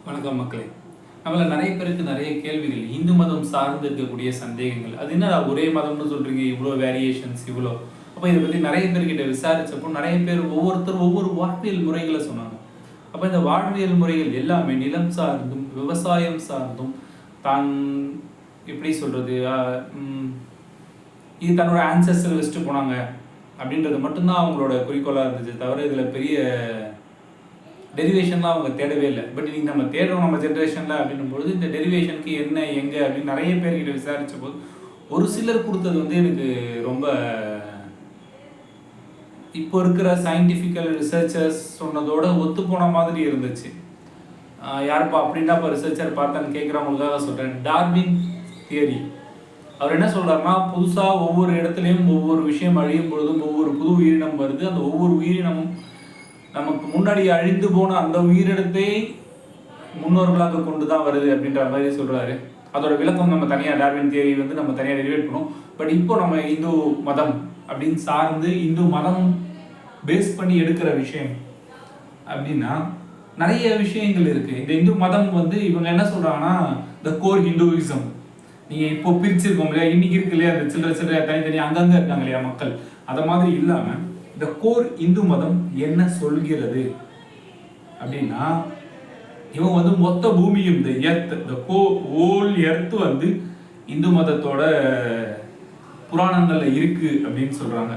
வணக்கம் மக்களே. நம்மள நிறைய பேருக்கு நிறைய கேள்விகள், இந்து மதம் சார்ந்து இருக்கக்கூடிய சந்தேகங்கள். அது என்ன ஒரே மதம்னு சொல்றீங்க, இவ்வளோ வேரியேஷன்ஸ் இவ்வளோ. அப்போ இதை பற்றி நிறைய பேர்கிட்ட விசாரிச்சப்போ நிறைய பேர் ஒவ்வொருத்தர் ஒவ்வொரு வாழ்வியல் முறைகளை சொன்னாங்க. அப்போ இந்த வாழ்வியல் முறைகள் எல்லாமே நிலம் சார்ந்தும் விவசாயம் சார்ந்தும் தான் எப்படி சொல்றது, இது தன்னோட ஆன்சஸ்டர் வச்சுட்டு போனாங்க அப்படின்றது மட்டும்தான் அவங்களோட குறிக்கோளாக இருந்துச்சு. தவிர இதில் பெரிய டெரிவேஷன்லாம் அவங்க தேடவே இல்லை. பட் இன்னைக்கு நம்ம தேடுறோம் நம்ம ஜென்ரேஷனில் அப்படின்னும்போது இந்த டெரிவேஷனுக்கு என்ன எங்கே அப்படின்னு நிறைய பேர்கிட்ட விசாரித்த போது ஒரு சிலர் கொடுத்தது வந்து எனக்கு ரொம்ப இப்போ இருக்கிற சயின்டிஃபிக்கல் ரிசர்ச்சர்ஸ் சொன்னதோட ஒத்து போன மாதிரி இருந்துச்சு. யாருப்பா அப்படின்னா இப்போ ரிசர்ச்சர் பார்த்தான்னு கேட்குறவங்களுக்காக சொல்கிறேன். Darwin theory. அவர் என்ன சொல்கிறாருன்னா, புதுசாக ஒவ்வொரு இடத்துலையும் ஒவ்வொரு விஷயம் அழியும் பொழுதும் ஒவ்வொரு புது உயிரினம் வருது. அந்த ஒவ்வொரு உயிரினமும் நமக்கு முன்னாடி அழிந்து போன அந்த உயிரினத்தை முன்னோர்களாக கொண்டு தான் வருது அப்படின்ற மாதிரி சொல்கிறாரு. அதோட விளக்கம் நம்ம தனியாக டார்வின் தியரி வந்து நம்ம தனியாக டெரிவேட் பண்ணுவோம். பட் இப்போ நம்ம இந்து மதம் அப்படின்னு சார்ந்து இந்து மதம் பேஸ் பண்ணி எடுக்கிற விஷயம் அப்படின்னா நிறைய விஷயங்கள் இருக்குது. இந்த இந்து மதம் வந்து இவங்க என்ன சொல்கிறாங்கன்னா, த கோர் ஹிந்துவிசம். நீங்கள் இப்போ பிரிச்சிருக்கோம் இல்லையா, இன்னைக்கு இருக்கு இல்லையா, அந்த சில்லறை தனித்தனியாக அங்கங்கே இருக்காங்க இல்லையா மக்கள், அதை மாதிரி இல்லாமல் இந்த கோர் இந்து மதம் என்ன சொல்கிறது அப்படின்னா, இவங்க வந்து மொத்த பூமியும் இந்த எர்த், இந்த ஹோல் எர்த் வந்து இந்து மதத்தோட புராணங்கள்ல இருக்கு அப்படின்னு சொல்றாங்க.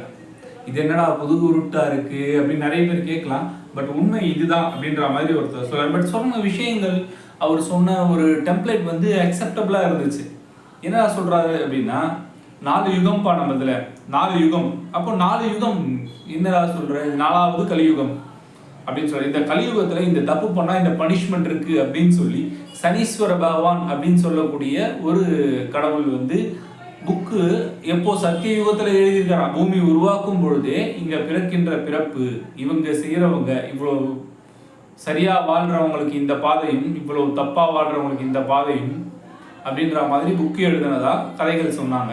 இது என்னடா புது உருட்டா இருக்கு அப்படின்னு நிறைய பேர் கேட்கலாம். பட் உண்மை இதுதான் அப்படின்ற மாதிரி ஒருத்தர் சொல்றாரு. பட் சொன்ன விஷயங்கள், அவர் சொன்ன ஒரு டெம்ப்ளேட் வந்து அக்செப்டபிளா இருந்துச்சு. என்ன சொல்றாரு அப்படின்னா, 4 யுகம் நம்மதுல 4 யுகம். அப்போ 4 யுகம் என்னடா சொல்ற, 4வது கலியுகம் அப்படின்னு சொல்லி, இந்த கலியுகத்துல இந்த தப்பு பண்ணா இந்த பனிஷ்மெண்ட் இருக்கு அப்படின்னு சொல்லி சனீஸ்வர பகவான் அப்படின்னு சொல்லக்கூடிய ஒரு கடவுள் வந்து புக்கு எப்போ சத்திய யுகத்துல எழுதியிருக்கிறான். பூமி உருவாக்கும் பொழுதே இங்க பிறக்கின்ற பிறப்பு, இவங்க செய்யறவங்க இவ்வளவு சரியா வாழ்றவங்களுக்கு இந்த பாதையும், இவ்வளவு தப்பா வாழ்றவங்களுக்கு இந்த பாதையும் அப்படின்ற மாதிரி புக்கு எழுதுனதா கதைகள் சொன்னாங்க.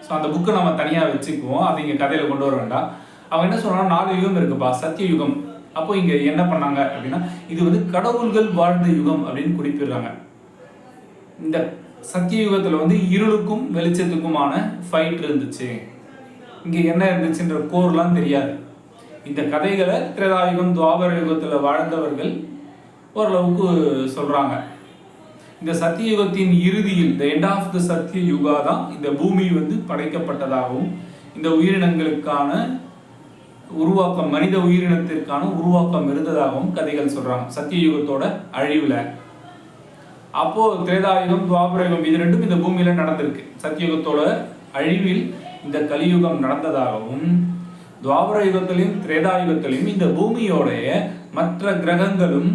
ஸோ அந்த புக்கை நம்ம தனியாக வச்சுக்குவோம், அதை இங்கே கதையில் கொண்டு வர வேண்டாம். அவங்க என்ன சொல்றாங்க, 4 யுகம் இருக்குப்பா, சத்திய யுகம். அப்போ இங்கே என்ன பண்ணாங்க அப்படின்னா, இது வந்து கடவுள்கள் வாழ்ந்த யுகம் அப்படின்னு குறிப்பிடுறாங்க. இந்த சத்திய யுகத்தில் வந்து இருளுக்கும் வெளிச்சத்துக்குமான ஃபைட் இருந்துச்சு. இங்கே என்ன இருந்துச்சுன்ற கோர்லாம் தெரியாது. இந்த கதைகளை திரேதாயுகம் துவாபர யுகத்தில் வாழ்ந்தவர்கள் ஓரளவுக்கு சொல்றாங்க. இந்த சத்தியுகத்தின் இறுதியில், த எண்ட் ஆஃப் த சத்திய யுகா தான் இந்த பூமி வந்து படைக்கப்பட்டதாகவும் இந்த உயிரினங்களுக்கான உருவாக்கம், மனித உயிரினத்திற்கான உருவாக்கம் இருந்ததாகவும் கதைகள் சொல்றாங்க. சத்திய யுகத்தோட அழிவுல அப்போ திரேதாயுகம் துவாபரயுகம் இது ரெண்டும் இந்த பூமியில நடந்திருக்கு. சத்தியுகத்தோட அழிவில் இந்த கலியுகம் நடந்ததாகவும், துவாபர யுகத்திலையும் திரேதாயுகத்திலையும் இந்த பூமியோடைய மற்ற கிரகங்களும்,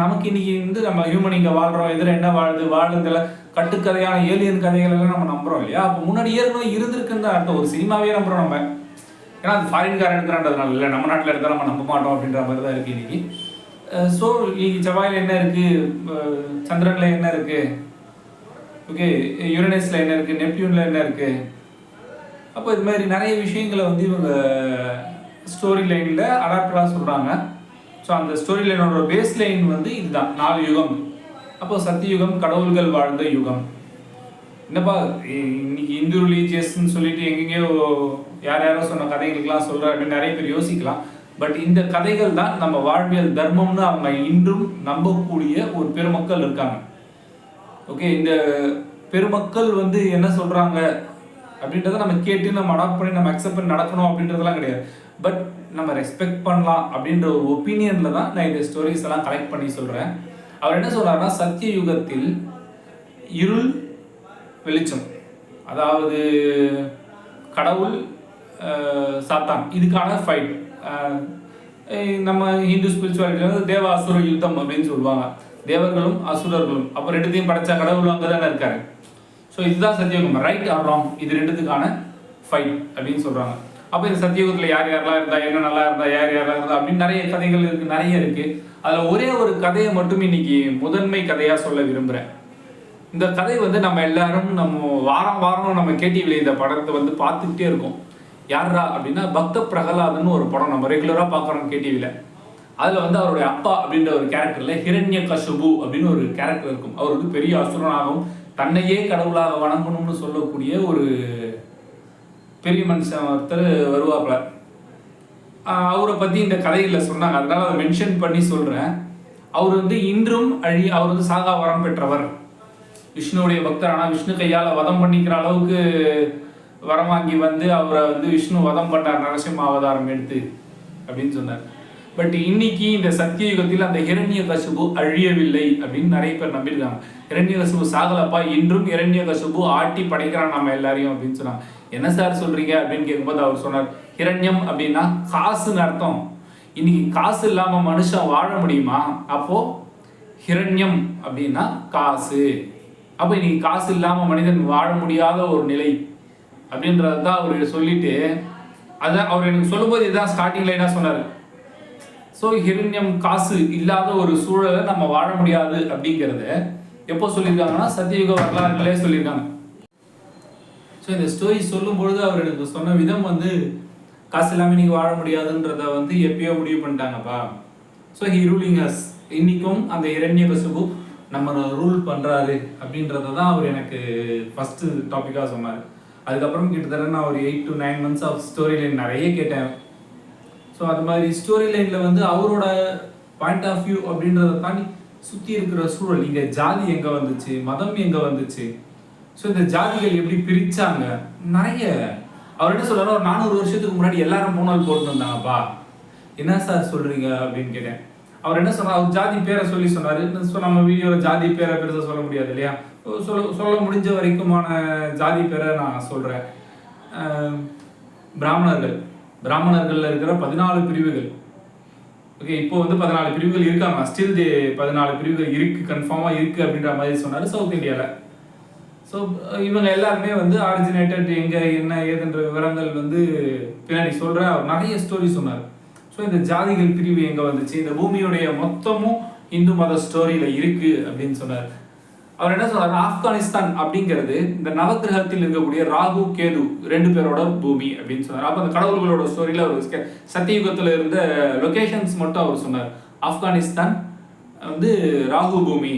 நமக்கு இன்னைக்கு வந்து நம்ம ஹியூமன் இங்கே வாழ்றோம், எதிர என்ன வாழுதுல கட்டுக்கதையான ஏலியன் கதைகள் எல்லாம் நம்ம நம்புறோம் இல்லையா. அப்போ முன்னாடி ஏற்கனவே இருந்திருக்குன்னு தான் அர்த்தம். ஒரு சினிமாவே நம்புறோம் நம்ம, ஏன்னா அது ஃபாரின்காரன் எடுக்கிறான்றதுனால இல்லை, நம்ம நாட்டில் எடுத்தால் நம்ம நம்ப மாட்டோம் அப்படின்ற மாதிரி தான் இருக்கு இன்னைக்கு. ஸோ செவ்வாயில் என்ன இருக்கு, சந்திரன்ல என்ன இருக்கு, ஓகே, யுரேனஸ்ல என்ன இருக்கு, நெப்டியூன்ல என்ன இருக்கு. அப்போ இது மாதிரி நிறைய விஷயங்களை வந்து இவங்க ஸ்டோரி லைனில் அடாப்டடாக சொல்கிறாங்க. ஸோ அந்த ஸ்டோரி லைனோட பேஸ் லைன் வந்து இதுதான், 4 யுகம். அப்போ சத்தியுகம் கடவுள்கள் வாழ்ந்த யுகம். என்னப்பா இன்னைக்கு இந்து ரிலீஜியஸ்ன்னு சொல்லிட்டு எங்கெங்கேயோ யாரோ சொன்ன கதைகளுக்கெல்லாம் சொல்கிற அப்படின்னு நிறைய பேர் யோசிக்கலாம். பட் இந்த கதைகள் தான் நம்ம வாழ்வியல் தர்மம்னு அவங்க இன்றும் நம்பக்கூடிய ஒரு பெருமக்கள் இருக்காங்க. ஓகே, இந்த பெருமக்கள் வந்து என்ன சொல்கிறாங்க அப்படின்றத நம்ம கேட்டு நம்ம அடாப்ட் பண்ணி நம்ம அக்செப்ட் பண்ணி நடக்கணும் அப்படின்றதெல்லாம் கிடையாது. பட் நம்ம ரெஸ்பெக்ட் பண்ணலாம் அப்படின்ற ஒரு ஒப்பீனியனில் தான் நான் இந்த ஸ்டோரிஸ் எல்லாம் கலெக்ட் பண்ணி சொல்கிறேன். அவர் என்ன சொல்கிறாருன்னா, சத்திய யுகத்தில் இருள் வெளிச்சம், அதாவது கடவுள் சாத்தான், இதுக்கான ஃபைட். நம்ம ஹிந்து ஸ்பிரிச்சுவாலிட்டியில் தேவ அசுர யுத்தம் அப்படின்னு சொல்லுவாங்க. தேவர்களும் அசுரர்களும், அப்போ ரெண்டுத்தையும் படைச்ச கடவுள் அங்கே தானே இருக்காரு. ஸோ இதுதான் சத்தியயுகம். ரைட் ஆர் ராங், இது ரெண்டுத்துக்கான ஃபைட் அப்படின்னு சொல்கிறாங்க. அப்போ இந்த சத்தியுகத்தில் யார் யாரெல்லாம் இருந்தா, என்ன நல்லா இருந்தா, யார் யாரெல்லாம் இருந்தா அப்படின்னு நிறைய கதைகள் இருக்குது, நிறைய இருக்குது. அதில் ஒரே ஒரு கதையை மட்டும் இன்னைக்கு முதன்மை கதையாக சொல்ல விரும்புகிறேன். இந்த கதை வந்து நம்ம எல்லாரும் நம்ம வாரம் வாரம் நம்ம கேடிவியில் இந்த படத்தை வந்து பார்த்துக்கிட்டே இருக்கோம். யாரா அப்படின்னா, பக்த பிரகலாதன்னு ஒரு படம் நம்ம ரெகுலராக பார்க்குறோம் கேடிவியில். அதில் வந்து அவருடைய அப்பா அப்படின்ற ஒரு கேரக்டரில் ஹிரண்யகசிபு அப்படின்னு ஒரு கேரக்டர் இருக்கும். அவர் வந்து பெரிய அசுரனாகவும் தன்னையே கடவுளாக வணங்கணும்னு சொல்லக்கூடிய ஒரு பெரிய மனுஷன் ஒருத்தர் வருவாப்புல. அவரை பற்றி இந்த கதையில் சொன்னாங்க, அதனால அதை மென்ஷன் பண்ணி சொல்கிறேன். அவர் வந்து இன்றும் அவர் வந்து சாகா வரம் பெற்றவர், விஷ்ணுவுடைய பக்தர். ஆனால் விஷ்ணு கையால் வதம் பண்ணிக்கிற அளவுக்கு வரம் வாங்கி வந்து அவரை வந்து விஷ்ணு வதம் பண்ணார் நரசிம்ம அவதாரம் எடுத்து அப்படின்னு சொன்னார். பட் இன்னைக்கு இந்த சத்தியயுகத்தில் அந்த ஹிரண்யகசிபு அழியவில்லை அப்படின்னு நிறைய பேர் நம்பியிருக்காங்க. ஹிரண்யகசிபு சாகலப்பா, இன்றும் ஹிரண்யகசிபு ஆட்டி படைக்கிறான் நம்ம எல்லாரையும் அப்படின்னு சொன்னாங்க. என்ன சார் சொல்றீங்க அப்படின்னு கேட்கும்போது அவர் சொன்னார், ஹிரண்யம் அப்படின்னா காசுன்னு அர்த்தம். இன்னைக்கு காசு இல்லாம மனுஷன் வாழ முடியுமா? அப்போ ஹிரண்யம் அப்படின்னா காசு. அப்போ இன்னைக்கு காசு இல்லாம மனிதன் வாழ முடியாத ஒரு நிலை அப்படின்றதான் அவர் சொல்லிட்டு, அதான் அவர் எனக்கு சொல்லும்போது இதுதான் ஸ்டார்டிங்ல என்ன சொன்னார். ஸோ ஹிரண்யம் காசு இல்லாத ஒரு சூழலை நம்ம வாழ முடியாது அப்படிங்கிறத எப்போ சொல்லியிருக்காங்கன்னா சத்தியயுக வரலாறுகளே சொல்லியிருக்காங்க. ஸோ இந்த ஸ்டோரி சொல்லும் பொழுது அவர் எனக்கு சொன்ன விதம் வந்து காசு இல்லாமல் நீங்கள் வாழ முடியாதுன்றத வந்து எப்பயோ முடிவு பண்ணிட்டாங்கப்பா. ஸோ ஹி ரூலிங் அஸ், இன்னைக்கும் அந்த ஹிரண்யகசிபு நம்ம ரூல் பண்ணுறாரு அப்படின்றத தான் அவர் எனக்கு ஃபஸ்ட்டு டாப்பிக்காக சொன்னார். அதுக்கப்புறம் கிட்டத்தட்ட நான் ஒரு 8 to 9 months of story line நிறைய கேட்டேன். ஸோ அது மாதிரி ஸ்டோரி லைனில் வந்து அவரோட பாயிண்ட் ஆஃப் வியூ அப்படின்றத தாண்டி சுற்றி இருக்கிற சூழல், இங்கே ஜாதி எங்கே வந்துச்சு, மதம் எங்கே வந்துச்சு, ஸோ இந்த ஜாதிகள் எப்படி பிரித்தாங்க, நிறைய அவர் என்ன சொல்கிறார். ஒரு 400 வருஷத்துக்கு முன்னாடி எல்லாரும் பூணல் போட்டுருந்தாங்கப்பா, என்ன சார் சொல்கிறீங்க அப்படின்னு கேட்டேன். அவர் என்ன சொன்னார், அவர் ஜாதி பேரை சொன்னார். ஸோ நம்ம வீடியோவில் ஜாதி பேரை பெருசாக சொல்ல முடியாது இல்லையா, சொல்ல முடிஞ்ச வரைக்குமான ஜாதி பேரை நான் சொல்கிறேன். பிராமணர்கள் இருக்கிற 14 பிரிவுகள். ஓகே, இப்போ வந்து 14 பிரிவுகள் இருக்காங்க, ஸ்டில் 14 பிரிவுகள் இருக்குது, கன்ஃபார்மாக இருக்குது அப்படின்ற மாதிரி சொன்னார் சவுத் இந்தியாவில். ஸோ இவங்க எல்லாருமே வந்து ஆரிஜினேட்டட் எங்கே என்ன ஏதுன்ற விவரங்கள் வந்து பின்னாடி சொல்கிறேன். அவர் நிறைய ஸ்டோரி சொன்னார். ஸோ இந்த ஜாதிகள் பிரிவு எங்கே வந்துச்சு, இந்த பூமியுடைய மொத்தமும் இந்து மத ஸ்டோரியில் இருக்குது அப்படின்னு சொன்னார். அவர் என்ன சொன்னார், ஆப்கானிஸ்தான் அப்படிங்கிறது இந்த நவகிரகத்தில் இருக்கக்கூடிய ராகு கேது 2 பேரோட பூமி அப்படின்னு சொன்னார். அப்போ அந்த கடவுள்களோட ஸ்டோரியில் அவர் சத்தியுகத்தில் இருந்த லொகேஷன்ஸ் மட்டும் அவர் சொன்னார். ஆப்கானிஸ்தான் வந்து ராகு பூமி.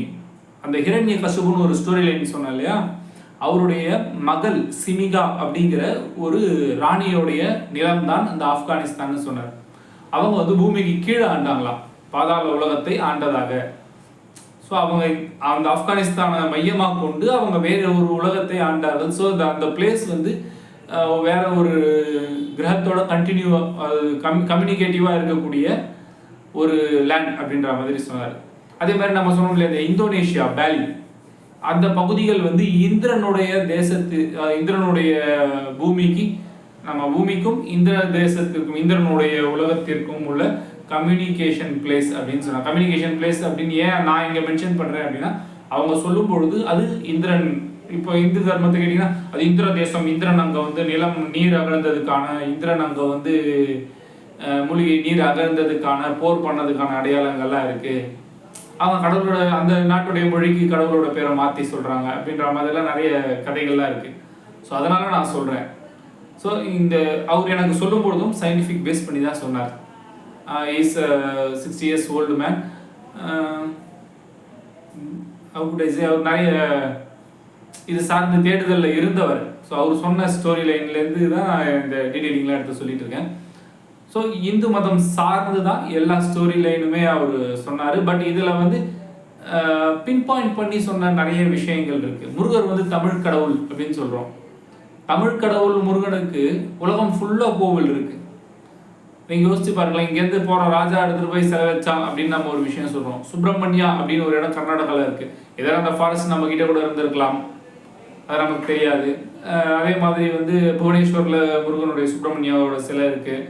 அந்த ஹிரண்யகசிபுன்னு ஒரு ஸ்டோரி லைன் சொன்னார் இல்லையா, அவருடைய மகள் சிமிகா அப்படிங்கிற ஒரு ராணியோடைய நிலம்தான் அந்த ஆப்கானிஸ்தான் சொன்னார். அவங்க வந்து பூமிக்கு கீழே ஆண்டாங்களாம், பாதாள உலகத்தை ஆண்டதாக. ஸோ அவங்க அந்த ஆப்கானிஸ்தானை மையமாக கொண்டு அவங்க வேற ஒரு உலகத்தை ஆண்டார்கள். ஸோ அந்த பிளேஸ் வந்து வேற ஒரு கிரகத்தோட கம்யூனிகேட்டிவாக இருக்கக்கூடிய ஒரு லேண்ட் அப்படின்ற மாதிரி சொன்னார். அதே மாதிரி நம்ம சொன்னோம் இல்லையா, இந்த இந்தோனேஷியா பேலி அந்த பகுதிகள் வந்து இந்திரனுடைய பூமிக்கு, நம்ம பூமிக்கும் இந்திர தேசத்திற்கும் இந்திரனுடைய உலகத்திற்கும் உள்ள கம்யூனிகேஷன் பிளேஸ் அப்படின்னு சொன்னாங்க. கம்யூனிகேஷன் பிளேஸ் அப்படின்னு ஏன் நான் இங்கே மென்ஷன் பண்ணுறேன் அப்படின்னா, அவங்க சொல்லும் பொழுது அது இந்திரன், இப்போ இந்து தர்மத்தை கேட்டிங்கன்னா அது இந்திர தேசம், இந்திரன் அங்கே வந்து நிலம் நீர் அகழ்ந்ததுக்கான, இந்திரன் அங்கே வந்து மூலிகை நீர் அகழ்ந்ததுக்கான, போர் பண்ணதுக்கான அடையாளங்கள்லாம் இருக்குது. அவங்க கடவுளோட அந்த நாட்டுடைய மொழிக்கு கடவுளோட பேரை மாற்றி சொல்கிறாங்க அப்படின்ற மாதிரிலாம் நிறைய கதைகள்லாம் இருக்குது. ஸோ அதனால் நான் சொல்கிறேன். ஸோ இந்த அவர் எனக்கு சொல்லும் பொழுதும் சயின்டிஃபிக் பேஸ் பண்ணி தான் சொன்னார். Is 60 years old man. அவர் நிறைய இது சார்ந்த தேடுதலில் இருந்தவர். ஸோ அவர் சொன்ன ஸ்டோரி லைன்லேருந்து தான் இந்த டீட்டெயிலிங்லாம் எடுத்து சொல்லிட்டு இருக்கேன். ஸோ இந்து மதம் சார்ந்து தான் எல்லா ஸ்டோரி லைனுமே அவர் சொன்னார். பட் இதில் வந்து பின் பாயிண்ட் பண்ணி சொன்ன நிறைய விஷயங்கள் இருக்குது. முருகர் வந்து தமிழ் கடவுள் அப்படின்னு சொல்கிறோம். தமிழ் கடவுள் முருகனுக்கு உலகம் ஃபுல்லாக கோவில் இருக்குது. நீங்கள் யோசிச்சு பாருங்களேன், இங்கேருந்து போகிற ராஜா எடுத்துகிட்டு போய் சிலை வச்சான் அப்படின்னு நம்ம ஒரு விஷயம் சொல்கிறோம். சுப்பிரமணியா அப்படின்னு ஒரு இடம் கர்நாடகாவில் இருக்குது. ஏதாவது அந்த ஃபாரஸ்ட் நம்ம கிட்டே கூட இருந்திருக்கலாம், அது நமக்கு தெரியாது. அதே மாதிரி வந்து புவனேஸ்வரில் முருகனுடைய சுப்பிரமணியாவோட சிலை இருக்குது.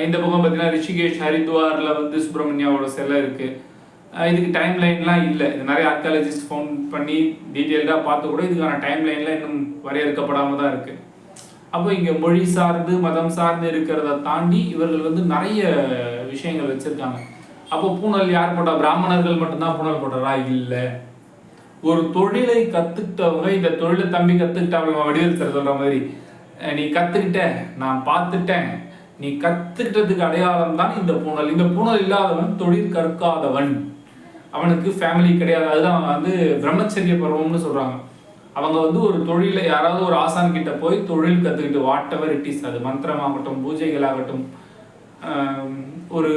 இந்த பக்கம் பார்த்தீங்கன்னா ரிஷிகேஷ் ஹரித்வாரில் வந்து சுப்பிரமணியாவோட சிலை இருக்குது. இதுக்கு டைம் லைன்லாம் இல்லை. இது நிறைய ஆர்கியாலஜிஸ்ட் ஃபவுண்ட் பண்ணி டீட்டெயில்டாக பார்த்து கூட இதுக்கான டைம் லைன்லாம் இன்னும் வரையறுக்கப்படாமல் தான் இருக்குது. அப்போ இங்கே மொழி சார்ந்து மதம் சார்ந்து இருக்கிறத தாண்டி இவர்கள் வந்து நிறைய விஷயங்கள் வச்சுருக்காங்க. அப்போ பூணல் யார் போட்டா? பிராமணர்கள் மட்டும்தான் பூணல் போடுறா? இல்லை. ஒரு தொழிலை கற்றுக்கிட்டவங்க, இந்த தொழிலை தம்பி கற்றுக்கிட்டாங்க, வடிவேல் சார் சொல்கிற மாதிரி, நீ கற்றுக்கிட்ட, நான் பார்த்துட்டேன், நீ கத்துக்கிட்டதுக்கு அடையாளம் தான் இந்த பூணல். இந்த பூணல் இல்லாதவன் தொழில் கற்காதவன், அவனுக்கு ஃபேமிலி கிடையாது. அதுதான் வந்து பிரம்மச்சரிய பருவம்னு சொல்றாங்க. அவங்க வந்து ஒரு தொழில யாராவது ஒரு ஆசான் கிட்ட போய் தொழில் கத்துக்கிட்டு வாட் எவர் இட் இஸ், அது மந்திரமாகட்டும் பூஜைகளாகட்டும், ஒரு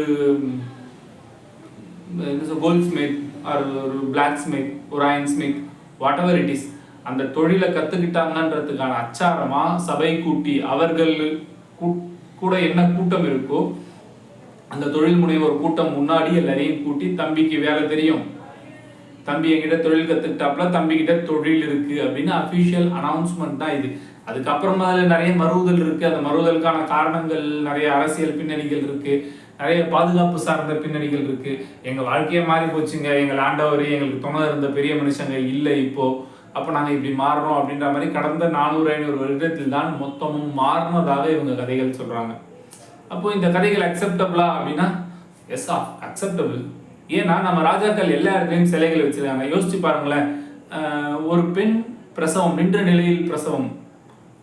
கோல்ட் ஸ்மித், ஒரு பிளாக் ஸ்மித், ஒரு iron smith, whatever it is, அந்த தொழிலை கத்துக்கிட்டாங்கன்றதுக்கான அச்சாரமா சபை கூட்டி அவர்கள் கூட என்ன கூட்டம் இருக்கோ அந்த தொழில் முனைவோர் கூட்டம் முன்னாடி எல்லாரையும் கூட்டி, தம்பிக்கு வேலை தெரியும், தம்பி என்கிட்ட தொழில் கத்துக்கிட்டாப்ல, தம்பி கிட்ட தொழில் இருக்கு அப்படின்னு அபிஷியல் அனௌன்ஸ்மெண்ட் தான் இது. அதுக்கப்புறமா அதில் நிறைய மறுதல் இருக்கு. அந்த மறுதலுக்கான காரணங்கள் நிறைய அரசியல் பின்னணிகள் இருக்கு, நிறைய பாதுகாப்பு சார்ந்த பின்னணிகள் இருக்கு. எங்க வாழ்க்கையே மாறி போச்சுங்க, எங்கள் ஆண்டவர் எங்களுக்கு துணை இருந்த பெரிய மனுஷங்க இல்லை இப்போ, அப்போ நாங்கள் இப்படி மாறுறோம் அப்படின்ற மாதிரி கடந்த 400-500 வருடத்தில் தான் மொத்தமும் மாறினதாக இவங்க கதைகள் சொல்றாங்க. அப்போ இந்த கதைகள் அக்செப்டபிளா அப்படின்னா எஸ் அக்செப்டபிள். ஏன்னா நம்ம ராஜாக்கள் எல்லா இடத்துலையும் சிலைகள் வச்சிருக்காங்க. யோசிச்சு பாருங்களேன், ஒரு பெண் பிரசவம், நின்ற நிலையில் பிரசவம்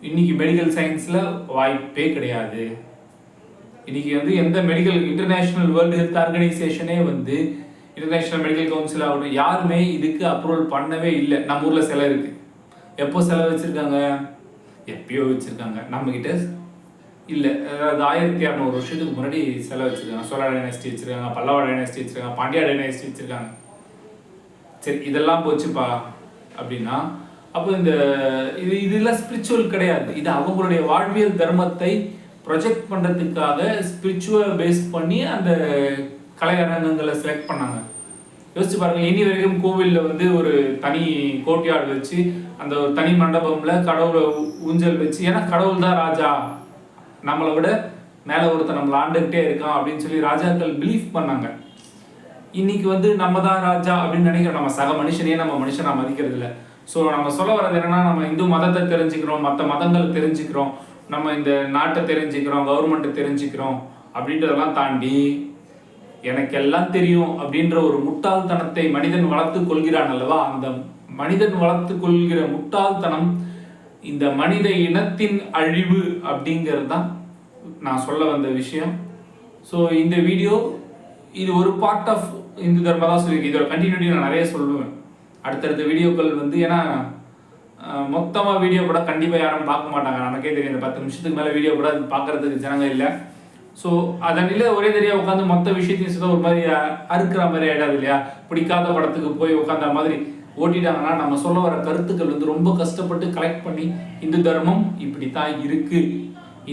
இன்னைக்கு மெடிக்கல் சயின்ஸ்ல வாய்ப்பே கிடையாது. இன்னைக்கு வந்து எந்த மெடிக்கல் இன்டர்நேஷனல் வேர்ல்டு ஹெல்த் ஆர்கனைசேஷனே வந்து, இன்டர்நேஷனல் மெடிக்கல் கவுன்சில் ஆகட்டும், யாருமே இதுக்கு அப்ரூவல் பண்ணவே இல்லை. நம்ம ஊர்ல சிலை இருக்கு. எப்போ சிலை வச்சிருக்காங்க? எப்பயோ வச்சிருக்காங்க. நம்ம கிட்ட இல்லை. அதாவது 1600 வருஷத்துக்கு முன்னாடி சிலை வச்சிருக்காங்க. சோழ டைனஸ்டி வச்சிருக்காங்க, பல்லவ டைனஸ்டி வச்சிருக்காங்க, பாண்டியா டைனஸ்டி வச்சிருக்காங்க. சரி, இதெல்லாம் போச்சுப்பா அப்படின்னா அப்போ இந்த இதெல்லாம் ஸ்பிரிச்சுவல் கிடையாது. இது அவங்களுடைய வாழ்வியல் தர்மத்தை ப்ரொஜெக்ட் பண்றதுக்காக ஸ்பிரிச்சுவல் பேஸ் பண்ணி அந்த கலையரங்கங்களை செலக்ட் பண்ணாங்க. யோசிச்சு பாருங்க, இனி வரைக்கும் கோவிலில் வந்து ஒரு தனி கோட்டையாடு வச்சு அந்த ஒரு தனி மண்டபம்ல கடவுளை ஊஞ்சல் வச்சு, ஏன்னா கடவுள் தான் ராஜா, நம்மளை விட மேலே ஒருத்தர் நம்மளை ஆண்டுகிட்டே இருக்கான் அப்படின்னு சொல்லி ராஜாக்கள் பிலீவ் பண்ணாங்க. இன்னைக்கு வந்து நம்ம தான் ராஜா அப்படின்னு நினைக்கிறோம். நம்ம சக மனுஷனையே நம்ம மனுஷனா மதிக்கிறது இல்லை. ஸோ நம்ம சொல்ல வர்றது என்னன்னா, நம்ம இந்து மதத்தை தெரிஞ்சுக்கிறோம், மற்ற மதங்களை தெரிஞ்சுக்கிறோம், நம்ம இந்த நாட்டை தெரிஞ்சுக்கிறோம், கவர்மெண்ட்டை தெரிஞ்சுக்கிறோம் அப்படின்றதெல்லாம் தாண்டி எனக்கு எல்லாம் தெரியும் அப்படின்ற ஒரு முட்டாள்தனத்தை மனிதன் வளர்த்து கொள்கிறான் அல்லவா, அந்த மனிதன் வளர்த்து கொள்கிற முட்டாள்தனம் இந்த மனித இனத்தின் அழிவு அப்படிங்கிறது தான் நான் சொல்ல வந்த விஷயம். ஸோ இந்த வீடியோ இது ஒரு பார்ட் ஆஃப் இந்து தர்மம் தான் சொல்லியிருக்கேன். இதோட கண்டினியூட்டி நான் நிறைய சொல்லுவேன் அடுத்தடுத்த வீடியோக்கள் வந்து. ஏன்னா மொத்தமாக வீடியோ கூட கண்டிப்பாக யாரும் பார்க்க மாட்டாங்க, நமக்கே தெரியும். இந்த 10 நிமிஷத்துக்கு மேலே வீடியோ கூட பார்க்கறதுக்கு ஜனங்க இல்லை. ஸோ அதனில ஒரே தெரியா உட்காந்து மொத்த விஷயத்தையும் சுத்தம் ஒரு மாதிரி அறுக்கிற மாதிரி ஆகிடாது இல்லையா. பிடிக்காத படத்துக்கு போய் உட்காந்த மாதிரி ஓட்டிட்டாங்கன்னா நம்ம சொல்ல வர கருத்துக்கள் வந்து ரொம்ப கஷ்டப்பட்டு கலெக்ட் பண்ணி இந்து தர்மம் இப்படி தான் இருக்கு,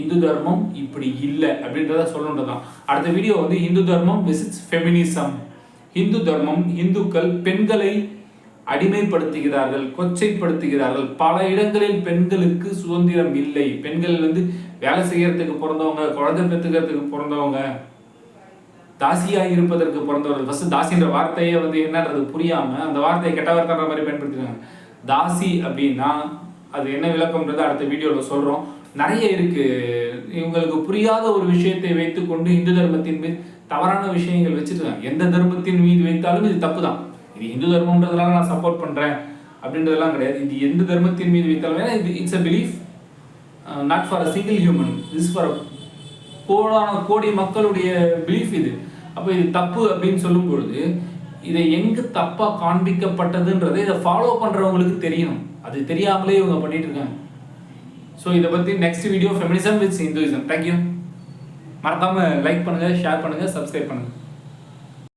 இந்து தர்மம் இப்படி இல்லை அப்படின்றத சொல்லணுன்றதான். அடுத்த வீடியோ வந்து இந்து தர்மம் விசிட்ஸ் ஃபெமினிசம். இந்து தர்மம், இந்துக்கள் பெண்களை அடிமைப்படுத்துகிறார்கள், கொச்சைப்படுத்துகிறார்கள். பல இடங்களில் பெண்களுக்கு சுதந்திரம் இல்லை. பெண்கள் வந்து வேலை செய்யறதுக்கு பிறந்தவங்க, குழந்தை பெற்றுக்கிறதுக்கு பிறந்தவங்க, தாசியாக இருப்பதற்கு பிறந்தவர்கள். ஃபர்ஸ்ட் தாசின்ற வார்த்தையே வந்து என்னன்றது புரியாம அந்த வார்த்தையை கெட்ட வார்த்தைன்ற மாதிரி பயன்படுத்திருக்காங்க. தாசி அப்படின்னா அது என்ன விளக்கம்ன்றது அடுத்த வீடியோவில் சொல்றோம். நிறைய இருக்கு. இவங்களுக்கு புரியாத ஒரு விஷயத்தை வைத்துக்கொண்டு இந்து தர்மத்தின் மீது தவறான விஷயங்கள் வச்சிருக்காங்க. எந்த தர்மத்தின் மீது வைத்தாலும் இது தப்பு தான். இது இந்து தர்மம்ன்றதுனால நான் சப்போர்ட் பண்றேன் அப்படின்றதெல்லாம் கிடையாது. இது எந்த தர்மத்தின் மீது வைத்தாலும், ஏன்னா இது it's a belief, not for a single human, this for கோடி மக்களுடைய பிலீஃப் இது. அப்போ இது தப்பு அப்படின்னு சொல்லும் பொழுது இதை எங்கு தப்பா காண்பிக்கப்பட்டதுன்றது இதை ஃபாலோ பண்றவங்களுக்கு தெரியணும். அது தெரியாமலே இவங்க பண்ணிட்டு இருக்காங்க. ஸோ இதை பத்தி next video feminism with Hinduism. Thank you. மறக்காம லைக் பண்ணுங்க, ஷேர் பண்ணுங்க, சப்ஸ்கிரைப் பண்ணுங்க.